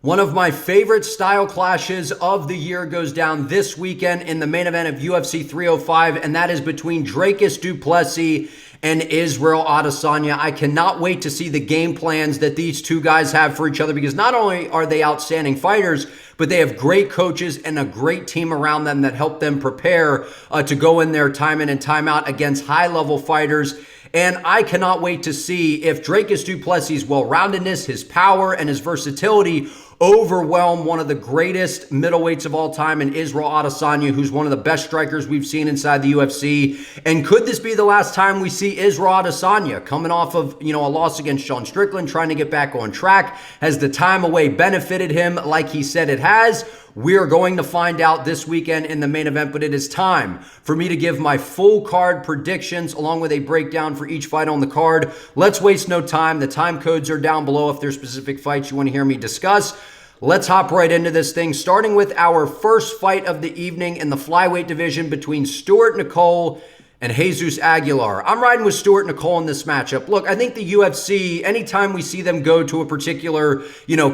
One of my favorite style clashes of the year goes down this weekend in the main event of UFC 305, and that is between Dricus Du Plessis and Israel Adesanya. I cannot wait to see the game plans that these two guys have for each other, because not only are they outstanding fighters, but they have great coaches and a great team around them that help them prepare to go in there time in and time out against high-level fighters. And I cannot wait to see if Dricus Du Plessis' well-roundedness, his power, and his versatility overwhelm one of the greatest middleweights of all time in Israel Adesanya, who's one of the best strikers we've seen inside the UFC. And could this be the last time we see Israel Adesanya coming off of, a loss against Sean Strickland, trying to get back on track? Has the time away benefited him like he said it has? We're going to find out this weekend in the main event, but it is time for me to give my full card predictions along with a breakdown for each fight on the card. Let's waste no time. The time codes are down below if there's specific fights you want to hear me discuss. Let's hop right into this thing, starting with our first fight of the evening in the flyweight division between Stuart Nicoll and Jesus Aguilar. I'm riding with Stuart Nicoll in this matchup. Look, I think the UFC, anytime we see them go to a particular,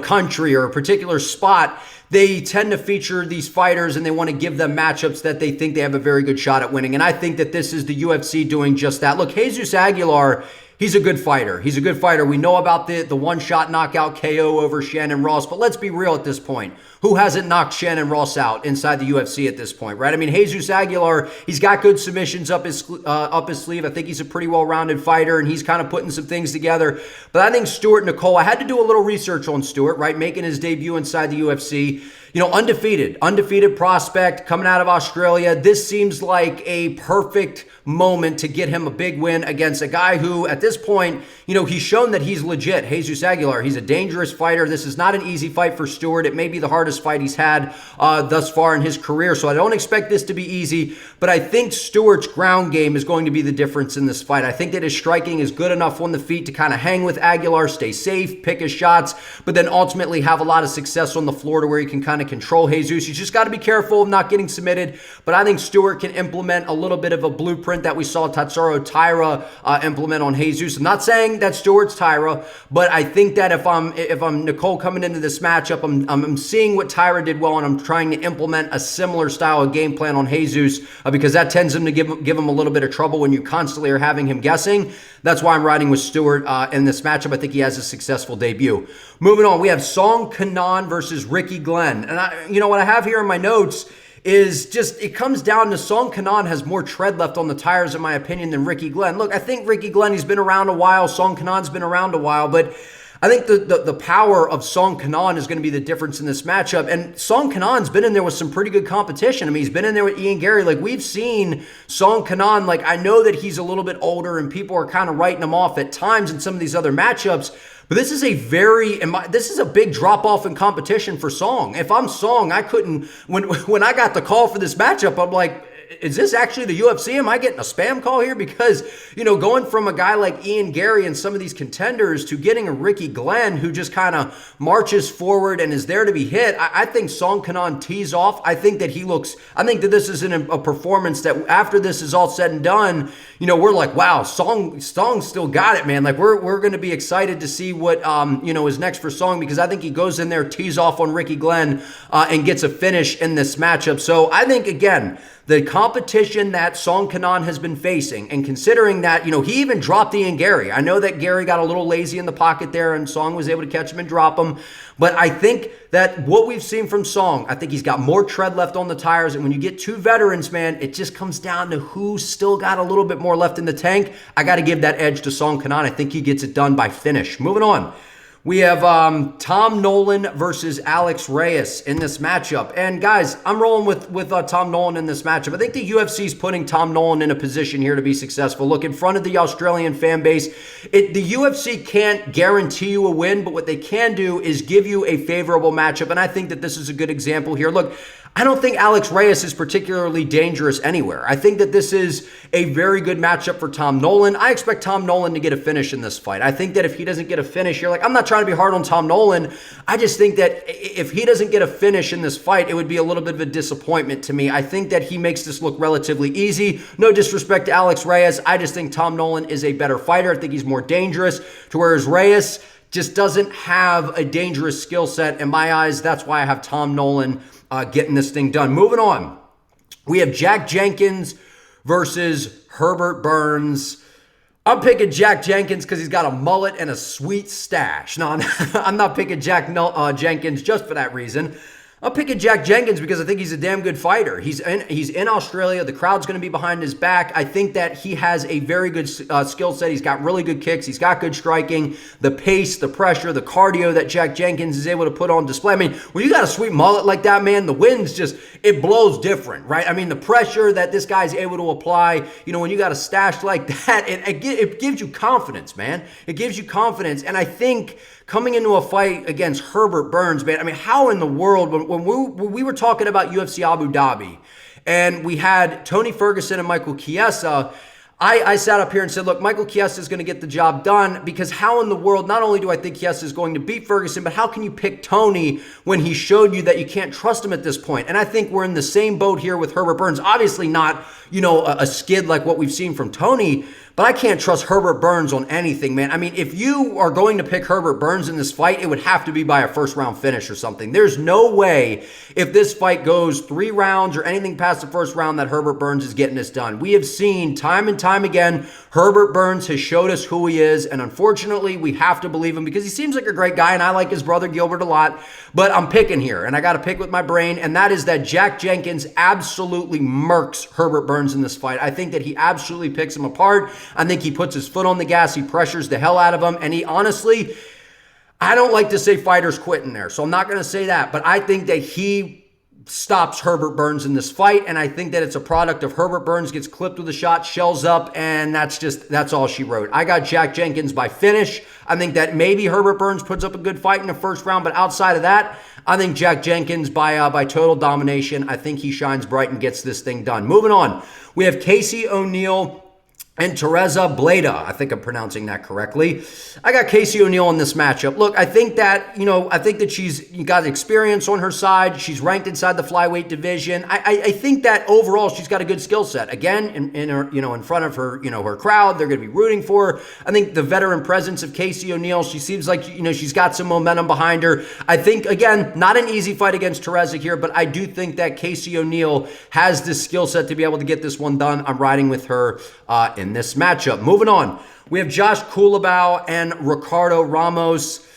country or a particular spot, they tend to feature these fighters and they want to give them matchups that they think they have a very good shot at winning. And I think that this is the UFC doing just that. Look, Jesus Aguilar, he's a good fighter. He's a good fighter. We know about the one-shot knockout KO over Shannon Ross, but let's be real at this point. Who hasn't knocked Shannon Ross out inside the UFC at this point, right? I mean, Jesus Aguilar, he's got good submissions up his sleeve. I think he's a pretty well-rounded fighter, and he's kind of putting some things together. But I think Stuart Nicoll, I had to do a little research on Stuart, right? Making his debut inside the UFC. Undefeated prospect coming out of Australia. This seems like a perfect moment to get him a big win against a guy who, at this point, he's shown that he's legit. Jesus Aguilar, he's a dangerous fighter. This is not an easy fight for Stuart. It may be the hardest fight he's had thus far in his career, so I don't expect this to be easy, but I think Stuart's ground game is going to be the difference in this fight. I think that his striking is good enough on the feet to kind of hang with Aguilar, stay safe, pick his shots, but then ultimately have a lot of success on the floor to where he can kind of control Jesus. He's just got to be careful of not getting submitted, but I think Stuart can implement a little bit of a blueprint that we saw Tatsuro Taira implement on Jesus. I'm not saying that Stuart's Taira, but I think that if I'm Nicoll coming into this matchup, I'm seeing what Taira did well, and I'm trying to implement a similar style of game plan on Jesus because that tends him to give him a little bit of trouble when you constantly are having him guessing. That's why I'm riding with Stuart in this matchup. I think he has a successful debut. Moving on, we have Song Kenan versus Ricky Glenn. And what I have here in my notes is just, it comes down to Song Kenan has more tread left on the tires, in my opinion, than Ricky Glenn. Look, I think Ricky Glenn, he's been around a while. Song Kenan's been around a while, but I think the power of Song Kenan is going to be the difference in this matchup. And Song Kenan's been in there with some pretty good competition. I mean, he's been in there with Ian Gary. Like, we've seen Song Kenan, I know that he's a little bit older and people are kind of writing him off at times in some of these other matchups, but this is this is a big drop-off in competition for Song. If I'm Song, I couldn't, when I got the call for this matchup, I'm like, is this actually the UFC? Am I getting a spam call here? Because, going from a guy like Ian Gary and some of these contenders to getting a Ricky Glenn who just kind of marches forward and is there to be hit, I think Song Kenan tees off. I think that this is a performance that after this is all said and done, we're like, wow, Song still got it, man. Like, we're going to be excited to see what, is next for Song, because I think he goes in there, tees off on Ricky Glenn, and gets a finish in this matchup. So I think, again, the competition that Song Kenan has been facing, and considering that, he even dropped Ian Gary. I know that Gary got a little lazy in the pocket there and Song was able to catch him and drop him. But I think that what we've seen from Song, I think he's got more tread left on the tires. And when you get two veterans, man, it just comes down to who's still got a little bit more left in the tank. I got to give that edge to Song Kenan. I think he gets it done by finish. Moving on. We have Tom Nolan versus Alex Reyes in this matchup. And guys, I'm rolling with Tom Nolan in this matchup. I think the UFC is putting Tom Nolan in a position here to be successful. Look, in front of the Australian fan base, the UFC can't guarantee you a win, but what they can do is give you a favorable matchup. And I think that this is a good example here. Look, I don't think Alex Reyes is particularly dangerous anywhere. I think that this is a very good matchup for Tom Nolan. I expect Tom Nolan to get a finish in this fight. I think that if he doesn't get a finish, I'm not trying to be hard on Tom Nolan. I just think that if he doesn't get a finish in this fight, it would be a little bit of a disappointment to me. I think that he makes this look relatively easy. No disrespect to Alex Reyes. I just think Tom Nolan is a better fighter. I think he's more dangerous, to whereas Reyes just doesn't have a dangerous skill set in my eyes. That's why I have Tom Nolan getting this thing done. Moving on, we have Jack Jenkins versus Herbert Burns. I'm picking Jack Jenkins because he's got a mullet and a sweet stash. No, I'm not picking Jenkins just for that reason. I'm picking Jack Jenkins because I think he's a damn good fighter. He's in Australia. The crowd's going to be behind his back. I think that he has a very good skill set. He's got really good kicks. He's got good striking. The pace, the pressure, the cardio that Jack Jenkins is able to put on display. I mean, when you got a sweet mullet like that, man, the wind's just, it blows different, right? I mean, the pressure that this guy's able to apply, when you got a stash like that, it gives you confidence, man. It gives you confidence. And I think coming into a fight against Herbert Burns, man, I mean, how in the world, when we were talking about UFC Abu Dhabi and we had Tony Ferguson and Michael Chiesa, I sat up here and said, look, Michael Chiesa is going to get the job done, because how in the world, not only do I think Chiesa is going to beat Ferguson, but how can you pick Tony when he showed you that you can't trust him at this point? And I think we're in the same boat here with Herbert Burns. Obviously not, a skid like what we've seen from Tony, but I can't trust Herbert Burns on anything, man. I mean, if you are going to pick Herbert Burns in this fight, it would have to be by a first-round finish or something. There's no way, if this fight goes 3 rounds or anything past the first round, that Herbert Burns is getting this done. We have seen time and time again, Herbert Burns has showed us who he is, and unfortunately, we have to believe him because he seems like a great guy, and I like his brother Gilbert a lot, but I'm picking here, and I got to pick with my brain, and that is that Jack Jenkins absolutely murks Herbert Burns in this fight. I think that he absolutely picks him apart. I think he puts his foot on the gas. He pressures the hell out of him. And he honestly, I don't like to say fighters quit in there, so I'm not going to say that. But I think that he stops Herbert Burns in this fight. And I think that it's a product of Herbert Burns gets clipped with a shot, shells up, and that's all she wrote. I got Jack Jenkins by finish. I think that maybe Herbert Burns puts up a good fight in the first round. But outside of that, I think Jack Jenkins by total domination. I think he shines bright and gets this thing done. Moving on, we have Casey O'Neill and Teresa Bleda. I think I'm pronouncing that correctly. I got Casey O'Neill in this matchup. Look, I think that, she's got experience on her side. She's ranked inside the flyweight division. I think that overall she's got a good skill set. Again, in her, in front of her, her crowd, they're going to be rooting for her. I think the veteran presence of Casey O'Neill, she seems like, she's got some momentum behind her. I think, again, not an easy fight against Teresa here, but I do think that Casey O'Neill has this skill set to be able to get this one done. I'm riding with her in this matchup. Moving on, we have Josh Culibao and Ricardo Ramos.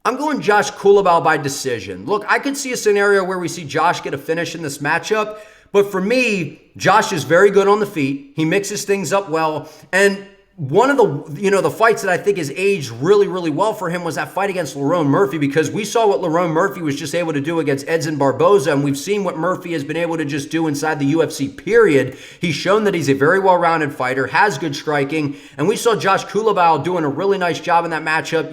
I'm going Josh Culibao by decision. Look, I could see a scenario where we see Josh get a finish in this matchup, but for me, Josh is very good on the feet. He mixes things up well, and one of the, the fights that I think has aged really, really well for him was that fight against Lerone Murphy, because we saw what Lerone Murphy was just able to do against Edson Barboza, and we've seen what Murphy has been able to just do inside the UFC, period. He's shown that he's a very well-rounded fighter, has good striking, and we saw Josh Culibao doing a really nice job in that matchup,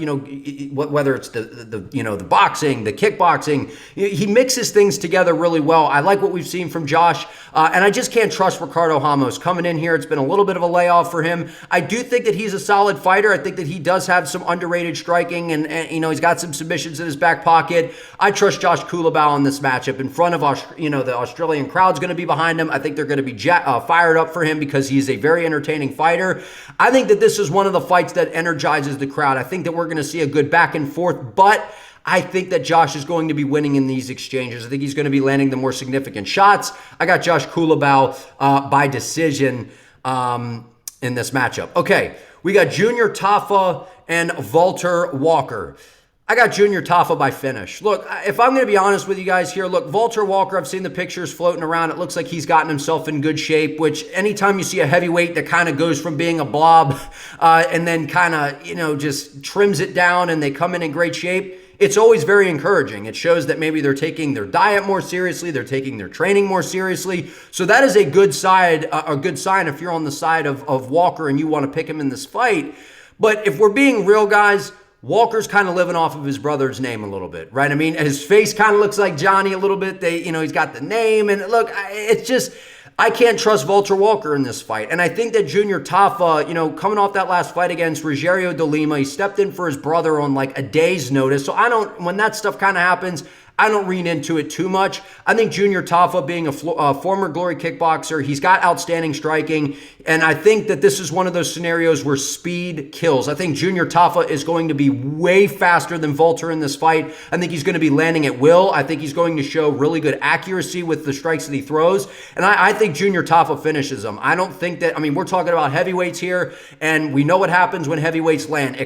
whether it's the boxing, the kickboxing, he mixes things together really well. I like what we've seen from Josh, and I just can't trust Ricardo Ramos coming in here. It's been a little bit of a layoff for him. I do think that he's a solid fighter. I think that he does have some underrated striking, and he's got some submissions in his back pocket. I trust Josh Culibao in this matchup in front of the Australian crowd's going to be behind him. I think they're going to be fired up for him because he's a very entertaining fighter. I think that this is one of the fights that energizes the crowd. I think that we're going to see a good back and forth, but I think that Josh is going to be winning in these exchanges. I think he's going to be landing the more significant shots. I got Josh Culibao by decision in this matchup. Okay, we got Junior Tafa and Walter Walker. I got Junior Tafa by finish. Look, if I'm going to be honest with you guys here, look, Walter Walker, I've seen the pictures floating around. It looks like he's gotten himself in good shape, which anytime you see a heavyweight that kind of goes from being a blob and then kind of, just trims it down and they come in great shape, it's always very encouraging. It shows that maybe they're taking their diet more seriously, they're taking their training more seriously. So that is a good sign if you're on the side of Walker and you want to pick him in this fight. But if we're being real, guys, Walker's kind of living off of his brother's name a little bit, right? I mean, his face kind of looks like Johnny a little bit. He's got the name, and look, it's just, I can't trust Walter Walker in this fight. And I think that Junior Tafa, coming off that last fight against Rogerio de Lima, he stepped in for his brother on like a day's notice. So when that stuff kind of happens, I don't read into it too much. I think Junior Tafa, being a former Glory kickboxer, he's got outstanding striking, and I think that this is one of those scenarios where speed kills. I think Junior Tafa is going to be way faster than Walter in this fight. I think he's going to be landing at will. I think he's going to show really good accuracy with the strikes that he throws, and I think Junior Tafa finishes him. I don't think that, I mean, we're talking about heavyweights here, and we know what happens when heavyweights land.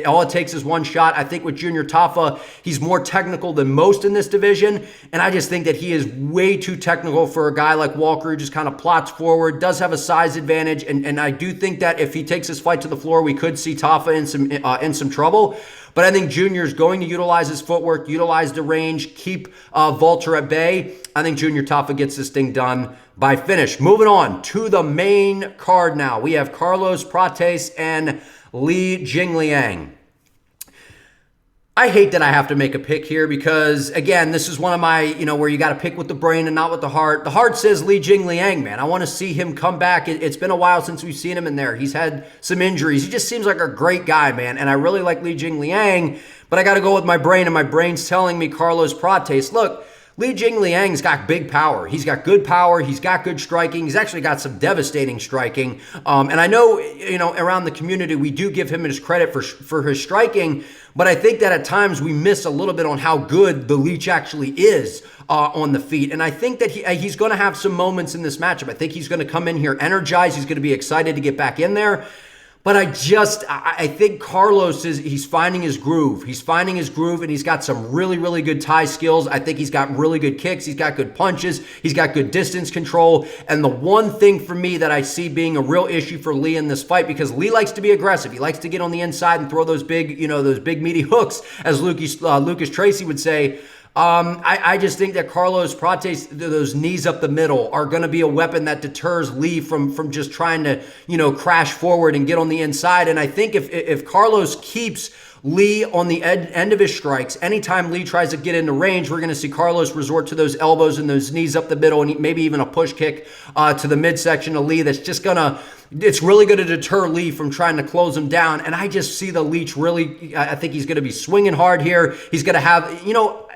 All it takes is one shot. I think with Junior Tafa, he's more technical than most in this division, and I just think that he is way too technical for a guy like Walker, who just kind of plots forward, does have a size advantage, and I do think that if he takes his fight to the floor, we could see Tafa in some trouble. But I think Junior's going to utilize his footwork, utilize the range, keep Walter at bay. I think Junior Tafa gets this thing done by finish. Moving on to the main card now. We have Carlos Prates and Jingliang. I hate that I have to make a pick here because, again, this is one of my, where you got to pick with the brain and not with the heart. The heart says Jingliang, man. I want to see him come back. It's been a while since we've seen him in there. He's had some injuries. He just seems like a great guy, man, and I really like Jingliang, but I got to go with my brain, and my brain's telling me Carlos Prates. Look, Jingliang's got big power. He's got good power. He's got good striking. He's actually got some devastating striking. And I know, around the community, we do give him his credit for his striking, but I think that at times we miss a little bit on how good the Leech actually is on the feet. And I think that he's going to have some moments in this matchup. I think he's going to come in here energized. He's going to be excited to get back in there. But I think Carlos he's finding his groove. He's finding his groove, and he's got some really, really good Thai skills. I think he's got really good kicks. He's got good punches. He's got good distance control. And the one thing for me that I see being a real issue for Lee in this fight, because Lee likes to be aggressive. He likes to get on the inside and throw those big, those big meaty hooks, as Lucas Tracy would say. I just think that Carlos Prates, those knees up the middle, are going to be a weapon that deters Lee from just trying to, crash forward and get on the inside. And I think if Carlos keeps Lee on the end of his strikes, anytime Lee tries to get into range, we're going to see Carlos resort to those elbows and those knees up the middle, and maybe even a push kick to the midsection of Lee that's just it's really going to deter Lee from trying to close him down. And I just see the Leech really, I think he's going to be swinging hard here. He's going to have,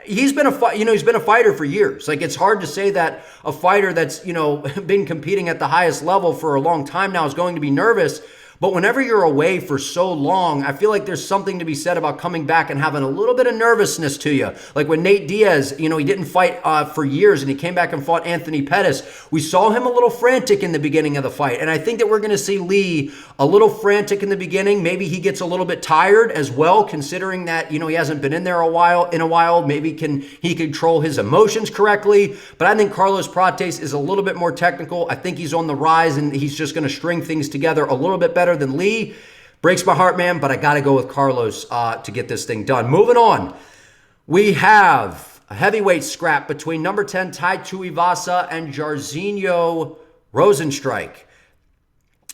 he's been a fighter for years. Like, it's hard to say that a fighter that's, been competing at the highest level for a long time now is going to be nervous. But whenever you're away for so long, I feel like there's something to be said about coming back and having a little bit of nervousness to you. Like when Nate Diaz, he didn't fight for years, and he came back and fought Anthony Pettis. We saw him a little frantic in the beginning of the fight. And I think that we're going to see Lee a little frantic in the beginning. Maybe he gets a little bit tired as well, considering that, he hasn't been in there in a while. Maybe he control his emotions correctly. But I think Carlos Prates is a little bit more technical. I think he's on the rise, and he's just going to string things together a little bit better than Lee. Breaks my heart, man, but I got to go with Carlos to get this thing done. Moving on, we have a heavyweight scrap between number 10 Tai Tuivasa and Jairzinho Rozenstruik.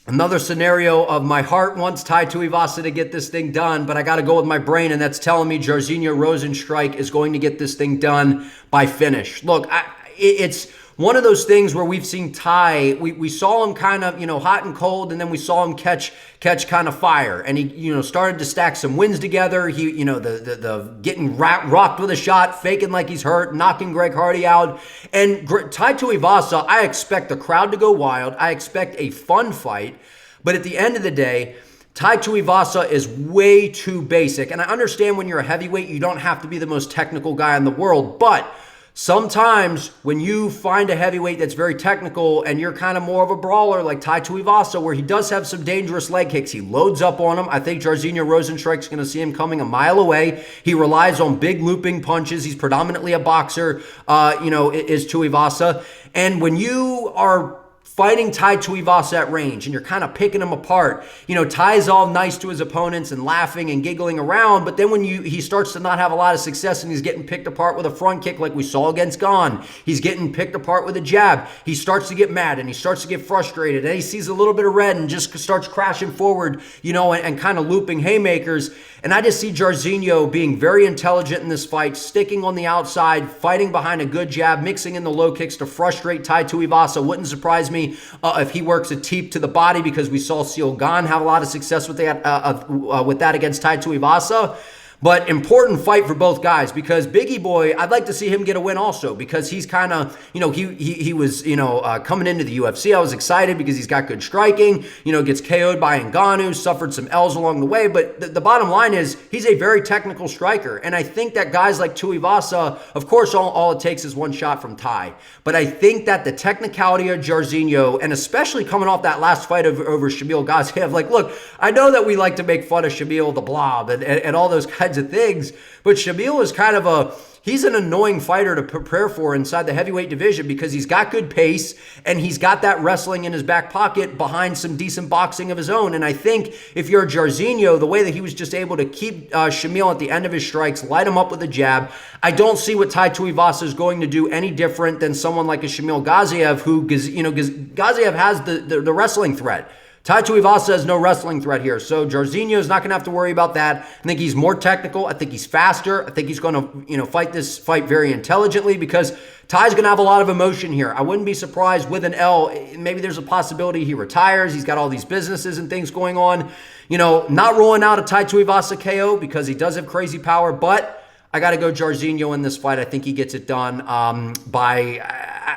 Another scenario of my heart wants Tai Tuivasa to get this thing done, but I got to go with my brain, and that's telling me Jairzinho Rozenstruik is going to get this thing done by finish. Look, it's one of those things where we've seen Tai, we saw him kind of, hot and cold, and then we saw him catch kind of fire. And he, started to stack some wins together. He, the getting rocked with a shot, faking like he's hurt, knocking Greg Hardy out. And Tai Tuivasa, I expect the crowd to go wild. I expect a fun fight. But at the end of the day, Tai Tuivasa is way too basic. And I understand when you're a heavyweight, you don't have to be the most technical guy in the world. But sometimes when you find a heavyweight that's very technical and you're kind of more of a brawler like Tai Tuivasa, where he does have some dangerous leg kicks, he loads up on him. I think Jairzinho Rozenstruik's going to see him coming a mile away. He relies on big looping punches. He's predominantly a boxer, is Tuivasa. And when you are fighting Tai Tuivasa at range and you're kind of picking him apart, Tai's all nice to his opponents and laughing and giggling around, but then when he starts to not have a lot of success and he's getting picked apart with a front kick like we saw against Gon, he's getting picked apart with a jab, he starts to get mad and he starts to get frustrated and he sees a little bit of red and just starts crashing forward, and kind of looping haymakers. And I just see Jairzinho being very intelligent in this fight, sticking on the outside, fighting behind a good jab, mixing in the low kicks to frustrate Tai Tuivasa. Wouldn't surprise me if he works a teep to the body, because we saw Ciryl Gane have a lot of success with that against Tai Tuivasa. But important fight for both guys because Biggie Boy, I'd like to see him get a win also because he's kind of, he was, coming into the UFC. I was excited because he's got good striking, gets KO'd by Ngannou, suffered some L's along the way. But the bottom line is he's a very technical striker. And I think that guys like Tuivasa, of course, all it takes is one shot from Tai. But I think that the technicality of Jairzinho, and especially coming off that last fight over Shamil Gaziev, like, look, I know that we like to make fun of Shamil the Blob and all those kinds of things, but Shamil is kind of he's an annoying fighter to prepare for inside the heavyweight division because he's got good pace and he's got that wrestling in his back pocket behind some decent boxing of his own. And I think if you're Jairzinho, the way that he was just able to keep Shamil at the end of his strikes, light him up with a jab, I don't see what Tai Tuivasa is going to do any different than someone like a Shamil Gaziev who, Gaziev has the wrestling threat. Tai Tuivasa has no wrestling threat here, so Jairzinho is not going to have to worry about that. I think he's more technical. I think he's faster. I think he's going to, fight this fight very intelligently because Tai's going to have a lot of emotion here. I wouldn't be surprised with an L. Maybe there's a possibility he retires. He's got all these businesses and things going on. Not ruling out a Tai Tuivasa KO because he does have crazy power, but I got to go Jairzinho in this fight. I think he gets it done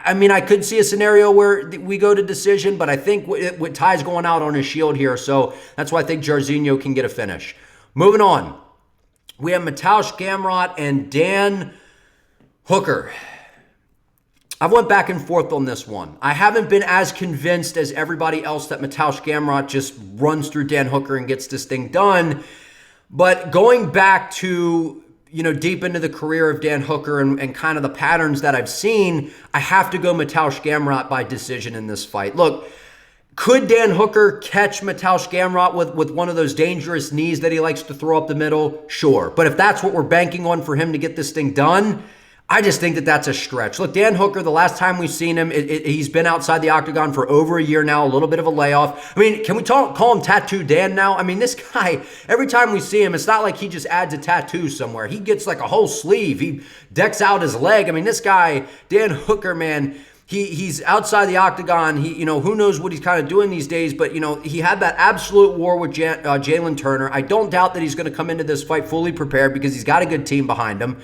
I could see a scenario where we go to decision, but I think with Tai's going out on his shield here, so that's why I think Jairzinho can get a finish. Moving on, we have Mateusz Gamrot and Dan Hooker. I've went back and forth on this one. I haven't been as convinced as everybody else that Mateusz Gamrot just runs through Dan Hooker and gets this thing done, but going back to deep into the career of Dan Hooker and kind of the patterns that I've seen, I have to go Mateusz Gamrot by decision in this fight. Look, could Dan Hooker catch Mateusz Gamrot with one of those dangerous knees that he likes to throw up the middle? Sure. But if that's what we're banking on for him to get this thing done, I just think that that's a stretch. Look, Dan Hooker, the last time we've seen him, he's been outside the octagon for over a year now, a little bit of a layoff. Can we call him Tattoo Dan now? This guy, every time we see him, it's not like he just adds a tattoo somewhere. He gets like a whole sleeve. He decks out his leg. This guy, Dan Hooker, man, he's outside the octagon. Who knows what he's kind of doing these days, but, he had that absolute war with Jalen Turner. I don't doubt that he's going to come into this fight fully prepared because he's got a good team behind him.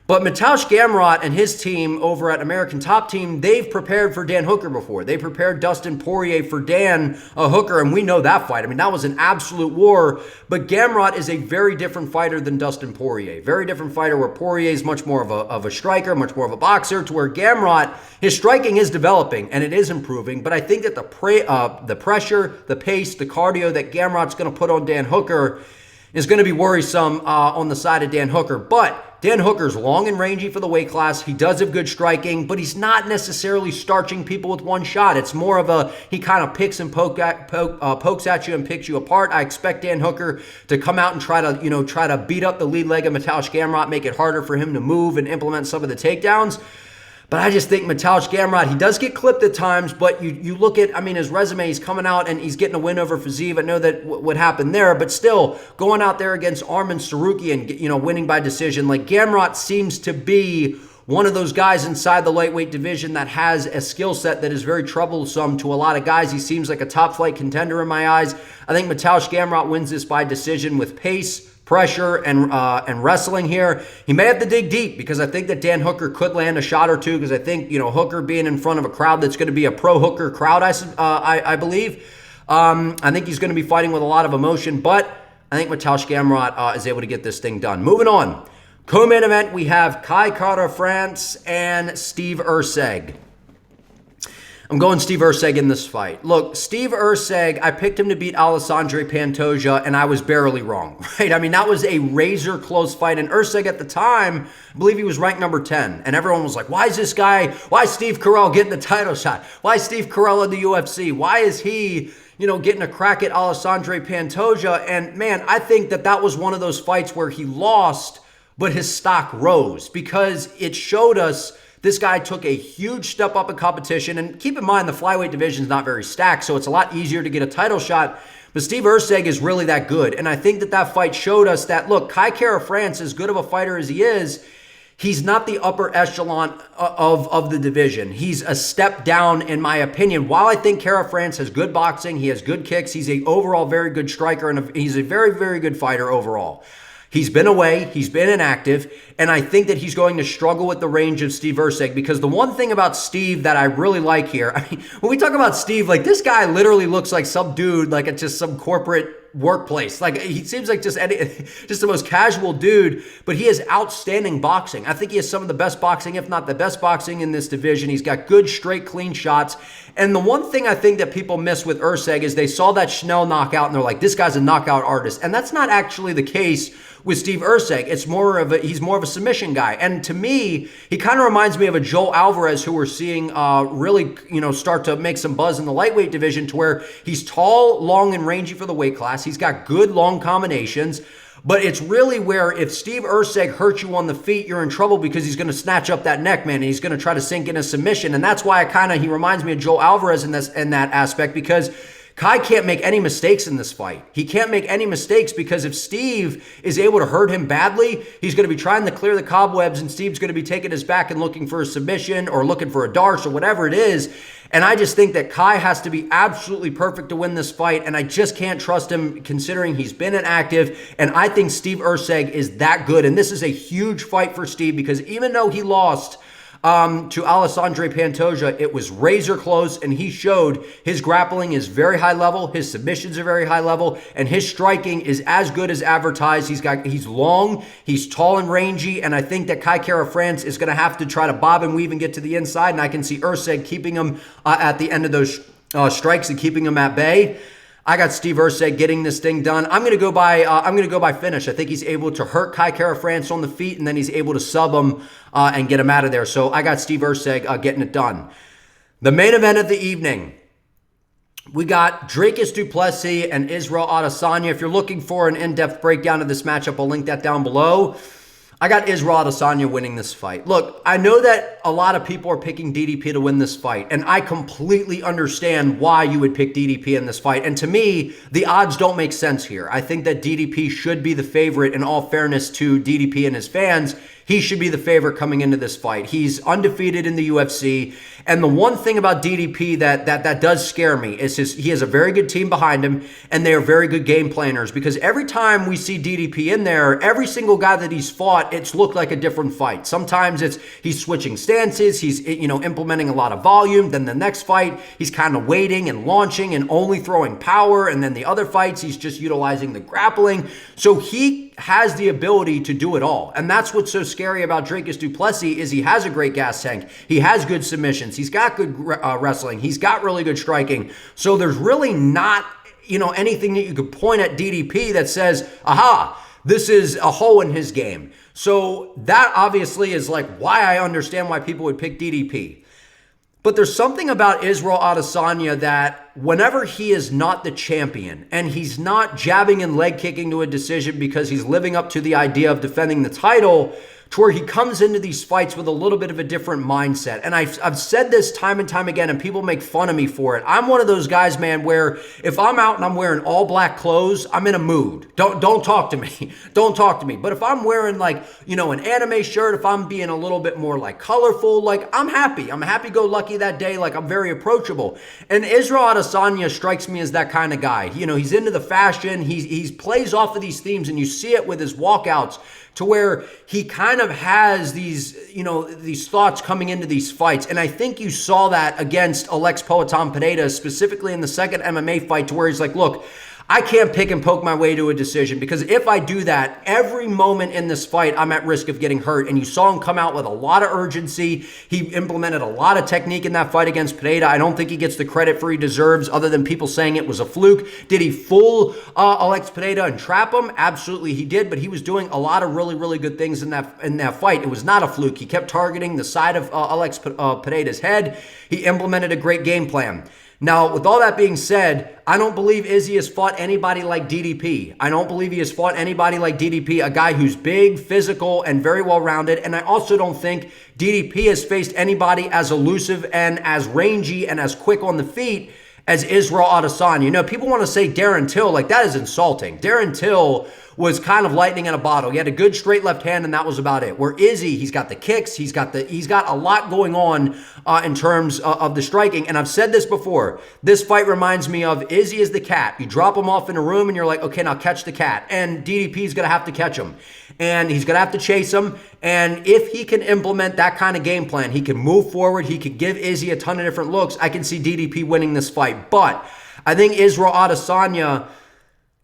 But Mateusz Gamrot and his team over at American Top Team, they've prepared for Dan Hooker before. They prepared Dustin Poirier for Dan Hooker, and we know that fight. That was an absolute war. But Gamrot is a very different fighter than Dustin Poirier. Very different fighter where Poirier is much more of a striker, much more of a boxer, to where Gamrot, his striking is developing, and it is improving. But I think that the pressure, the pace, the cardio that Gamrot's going to put on Dan Hooker is going to be worrisome on the side of Dan Hooker. But Dan Hooker's long and rangy for the weight class. He does have good striking, but he's not necessarily starching people with one shot. It's more of he kind of picks and pokes at you and picks you apart. I expect Dan Hooker to come out and try to beat up the lead leg of Mateusz Gamrot, make it harder for him to move and implement some of the takedowns. But I just think Mateusz Gamrot, he does get clipped at times, but you look at, his resume, he's coming out and he's getting a win over Fiziev. I know that what happened there, but still going out there against Arman Saruki and, winning by decision. Like, Gamrot seems to be one of those guys inside the lightweight division that has a skill set that is very troublesome to a lot of guys. He seems like a top flight contender in my eyes. I think Mateusz Gamrot wins this by decision with pace, pressure, and wrestling here. He may have to dig deep because I think that Dan Hooker could land a shot or two because I think, Hooker being in front of a crowd that's going to be a pro-Hooker crowd, I believe. I think he's going to be fighting with a lot of emotion, but I think Mateusz Gamrot is able to get this thing done. Moving on. Co-main event, we have Kai Kara-France and Steve Erceg. I'm going Steve Erceg in this fight. Look, Steve Erceg, I picked him to beat Alessandro Pantoja, and I was barely wrong, right? That was a razor-close fight, and Erceg at the time, I believe he was ranked number 10, and everyone was like, why is Steve Carell getting the title shot? Why is Steve Carell in the UFC? Why is he, getting a crack at Alessandro Pantoja? And, man, I think that was one of those fights where he lost, but his stock rose because it showed us this guy took a huge step up in competition. And keep in mind, the flyweight division is not very stacked, so it's a lot easier to get a title shot. But Steve Erceg is really that good. And I think that fight showed us that, look, Kai Kara-France, as good of a fighter as he is, he's not the upper echelon of the division. He's a step down, in my opinion. While I think Kara-France has good boxing, he has good kicks, he's a overall very good striker, and he's a very, very good fighter overall. He's been away, he's been inactive, and I think that he's going to struggle with the range of Steve Erceg, because the one thing about Steve that I really like here, I mean, when we talk about Steve, like, this guy literally looks like some dude, like it's just some corporate workplace. Like, he seems like just the most casual dude, but he has outstanding boxing. I think he has some of the best boxing, if not the best boxing in this division. He's got good, straight, clean shots. And the one thing I think that people miss with Erceg is they saw that Schnell knockout and they're like, this guy's a knockout artist. And that's not actually the case with Steve Erceg. He's more of a submission guy. And to me, he kind of reminds me of a Joel Alvarez, who we're seeing really, start to make some buzz in the lightweight division, to where he's tall, long, and rangy for the weight class. He's got good long combinations. But it's really where if Steve Erceg hurts you on the feet, you're in trouble, because he's going to snatch up that neck, man, and he's going to try to sink in a submission. And that's why he reminds me of Joel Alvarez in that aspect, because Kai can't make any mistakes in this fight. He can't make any mistakes, because if Steve is able to hurt him badly, he's going to be trying to clear the cobwebs, and Steve's going to be taking his back and looking for a submission or looking for a darce or whatever it is. And I just think that Kai has to be absolutely perfect to win this fight, and I just can't trust him considering he's been inactive, and I think Steve Erceg is that good. And this is a huge fight for Steve, because even though he lost to Alessandro Pantoja, it was razor close, and he showed his grappling is very high level, his submissions are very high level, and his striking is as good as advertised. He's long, he's tall and rangy, and I think that Kai Kara France is going to have to try to bob and weave and get to the inside, and I can see Erceg keeping him at the end of those strikes and keeping him at bay. I got Steve Erceg getting this thing done. I'm gonna go by finish. I think he's able to hurt Kai Kara France on the feet, and then he's able to sub him and get him out of there. So I got Steve Erceg getting it done. The main event of the evening, we got Dricus Du Plessis and Israel Adesanya. If you're looking for an in-depth breakdown of this matchup, I'll link that down below. I got Israel Adesanya winning this fight. Look, I know that a lot of people are picking DDP to win this fight, and I completely understand why you would pick DDP in this fight. And to me, the odds don't make sense here. I think that DDP should be the favorite. In all fairness to DDP and his fans, he should be the favorite coming into this fight. He's undefeated in the UFC. And the one thing about DDP that does scare me is he has a very good team behind him, and they are very good game planners, because every time we see DDP in there, every single guy that he's fought, it's looked like a different fight. Sometimes he's switching stances, he's implementing a lot of volume. Then the next fight, he's kind of waiting and launching and only throwing power. And then the other fights, he's just utilizing the grappling. So he has the ability to do it all. And that's what's so scary about Dricus Du Plessis, is he has a great gas tank. He has good submissions. He's got good wrestling. He's got really good striking. So there's really not, anything that you could point at DDP that says, aha, this is a hole in his game. So that obviously is like why I understand why people would pick DDP. But there's something about Israel Adesanya that whenever he is not the champion and he's not jabbing and leg kicking to a decision because he's living up to the idea of defending the title, to where he comes into these fights with a little bit of a different mindset. And I've said this time and time again, and people make fun of me for it. I'm one of those guys, man, where if I'm out and I'm wearing all black clothes, I'm in a mood. Don't talk to me. Don't talk to me. But if I'm wearing an anime shirt, if I'm being a little bit more colorful, I'm happy. I'm happy-go-lucky that day. I'm very approachable. And Israel Adesanya strikes me as that kind of guy. He's into the fashion. He plays off of these themes, and you see it with his walkouts, to where he kind of has these thoughts coming into these fights. And I think you saw that against Alex Poatan Pineda, specifically in the second MMA fight, to where he's like, look, I can't pick and poke my way to a decision, because if I do that, every moment in this fight, I'm at risk of getting hurt. And you saw him come out with a lot of urgency. He implemented a lot of technique in that fight against Pineda. I don't think he gets the credit for he deserves, other than people saying it was a fluke. Did he fool Alex Pineda and trap him? Absolutely he did, but he was doing a lot of really, really good things in that fight. It was not a fluke. He kept targeting the side of Alex Pineda's head. He implemented a great game plan. Now, with all that being said, I don't believe Izzy has fought anybody like DDP. I don't believe he has fought anybody like DDP, a guy who's big, physical, and very well-rounded. And I also don't think DDP has faced anybody as elusive and as rangy and as quick on the feet as Israel Adesanya. You know, people want to say Darren Till, like that is insulting. Darren Till was kind of lightning in a bottle. He had a good straight left hand, and that was about it. Where Izzy, he's got the kicks, he's got a lot going on in terms of the striking. And I've said this before. This fight reminds me of Izzy is the cat. You drop him off in a room, and you're like, okay, now catch the cat. And DDP is going to have to catch him, and he's going to have to chase him. And if he can implement that kind of game plan, he can move forward. He could give Izzy a ton of different looks. I can see DDP winning this fight, but I think Israel Adesanya.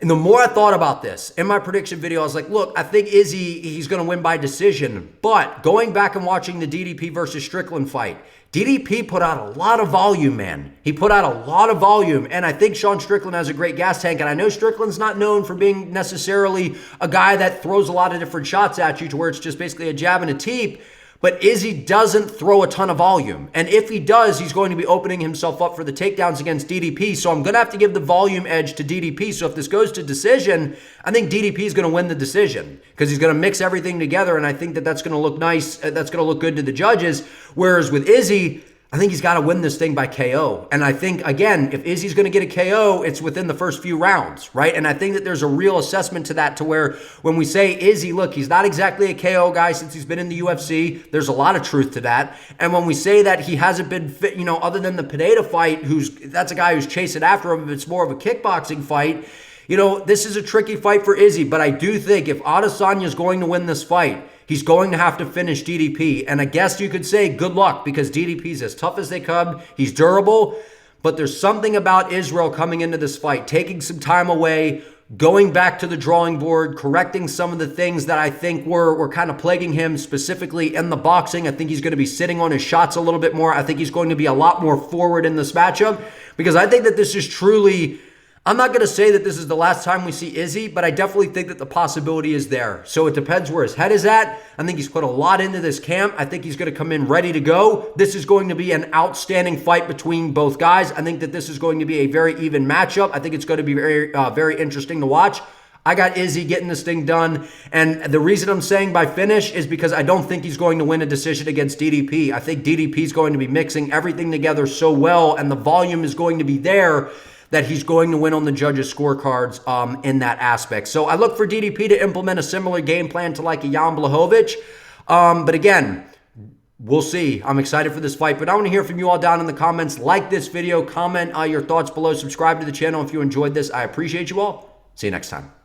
And the more I thought about this, in my prediction video, I was like, look, I think Izzy, he's going to win by decision. But going back and watching the DDP versus Strickland fight, DDP put out a lot of volume, man. He put out a lot of volume. And I think Sean Strickland has a great gas tank. And I know Strickland's not known for being necessarily a guy that throws a lot of different shots at you to where it's just basically a jab and a teep. But Izzy doesn't throw a ton of volume. And if he does, he's going to be opening himself up for the takedowns against DDP. So I'm going to have to give the volume edge to DDP. So if this goes to decision, I think DDP is going to win the decision because he's going to mix everything together. And I think that that's going to look nice. That's going to look good to the judges. Whereas with Izzy, I think he's got to win this thing by KO. And I think, again, if Izzy's going to get a KO, it's within the first few rounds, right? And I think that there's a real assessment to that to where when we say Izzy, look, he's not exactly a KO guy since he's been in the UFC. There's a lot of truth to that. And when we say that he hasn't been fit, you know, other than the Pineda fight, that's a guy who's chasing after him. It's more of a kickboxing fight. You know, this is a tricky fight for Izzy, but I do think if Adesanya is going to win this fight, he's going to have to finish DDP. And I guess you could say good luck because DDP's as tough as they come. He's durable, but there's something about Israel coming into this fight, taking some time away, going back to the drawing board, correcting some of the things that I think were kind of plaguing him, specifically in the boxing. I think he's going to be sitting on his shots a little bit more. I think he's going to be a lot more forward in this matchup because I think that this is truly... I'm not going to say that this is the last time we see Izzy, but I definitely think that the possibility is there. So it depends where his head is at. I think he's put a lot into this camp. I think he's going to come in ready to go. This is going to be an outstanding fight between both guys. I think that this is going to be a very even matchup. I think it's going to be very interesting to watch. I got Izzy getting this thing done. And the reason I'm saying by finish is because I don't think he's going to win a decision against DDP. I think DDP is going to be mixing everything together so well, and the volume is going to be there that he's going to win on the judges' scorecards in that aspect. So I look for DDP to implement a similar game plan to like a Jan Blachowicz. But again, we'll see. I'm excited for this fight. But I want to hear from you all down in the comments. Like this video, comment your thoughts below, subscribe to the channel if you enjoyed this. I appreciate you all. See you next time.